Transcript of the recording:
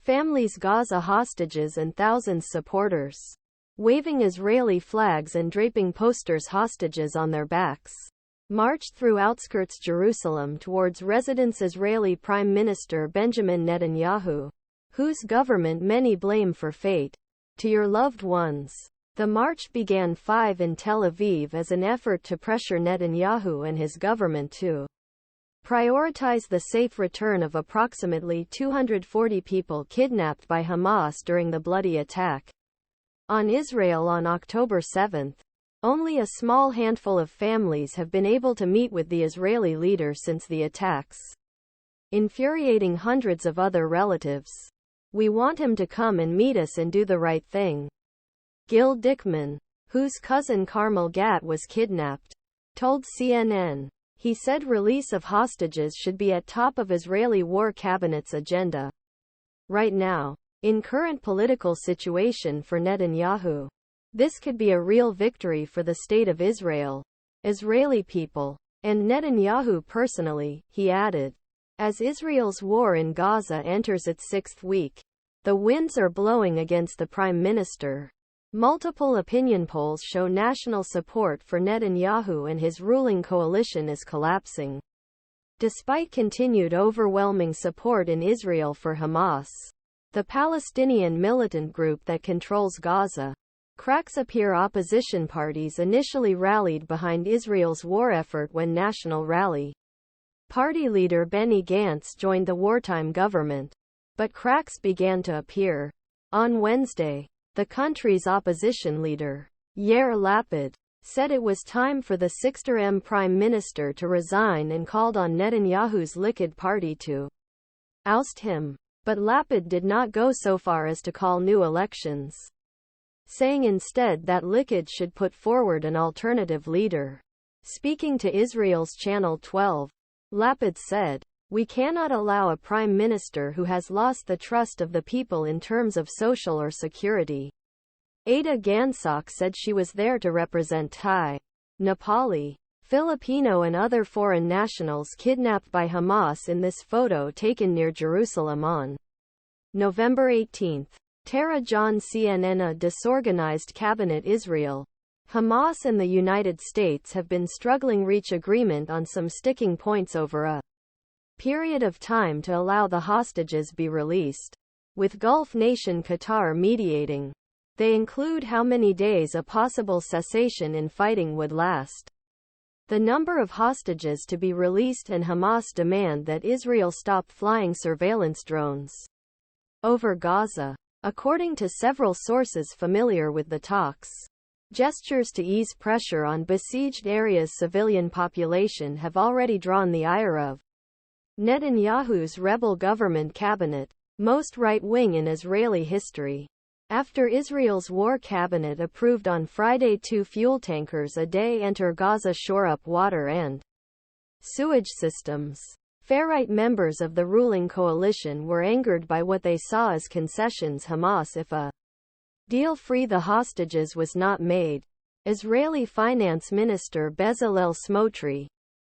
Families, Gaza hostages and thousands supporters, waving Israeli flags and draping posters hostages on their backs, marched through outskirts Jerusalem towards residence Israeli Prime Minister Benjamin Netanyahu, whose government many blame for fate. To your loved ones. The march began 5 in Tel Aviv as an effort to pressure Netanyahu and his government to prioritize the safe return of approximately 240 people kidnapped by Hamas during the bloody attack on Israel on October 7. Only a small handful of families have been able to meet with the Israeli leader since the attacks, infuriating hundreds of other relatives. We want him to come and meet us and do the right thing. Gil Dickman, whose cousin Carmel Gat was kidnapped, told CNN. He said release of hostages should be at top of Israeli war cabinet's agenda right now. In current political situation for Netanyahu, this could be a real victory for the state of Israel, Israeli people, and Netanyahu personally, he added. As Israel's war in Gaza enters its 6th week, the winds are blowing against the prime minister. Multiple opinion polls show national support for Netanyahu and his ruling coalition is collapsing. Despite continued overwhelming support in Israel for Hamas, the Palestinian militant group that controls Gaza, cracks appear opposition parties initially rallied behind Israel's war effort when National Rally Party leader Benny Gantz joined the wartime government. But cracks began to appear. On Wednesday, the country's opposition leader, Yair Lapid, said it was time for the 6th Prime Minister to resign and called on Netanyahu's Likud party to oust him. But Lapid did not go so far as to call new elections, saying instead that Likud should put forward an alternative leader. Speaking to Israel's Channel 12, Lapid said, "We cannot allow a prime minister who has lost the trust of the people in terms of social or security." Ada Gansok said she was there to represent Thai, Nepali, Filipino and other foreign nationals kidnapped by Hamas in this photo taken near Jerusalem on November 18. Tara John, CNN. A disorganized cabinet. Israel, Hamas and the United States have been struggling reach agreement on some sticking points over a period of time to allow the hostages be released, with Gulf nation Qatar mediating. They include how many days a possible cessation in fighting would last, the number of hostages to be released, and Hamas demand that Israel stop flying surveillance drones over Gaza. According to several sources familiar with the talks, gestures to ease pressure on besieged areas' civilian population have already drawn the ire of Netanyahu's rebel government cabinet, most right-wing in Israeli history. After Israel's war cabinet approved on Friday 2 fuel tankers a day enter Gaza shore up water and sewage systems, far-right members of the ruling coalition were angered by what they saw as concessions Hamas if a deal free the hostages was not made. Israeli Finance Minister Bezalel Smotrich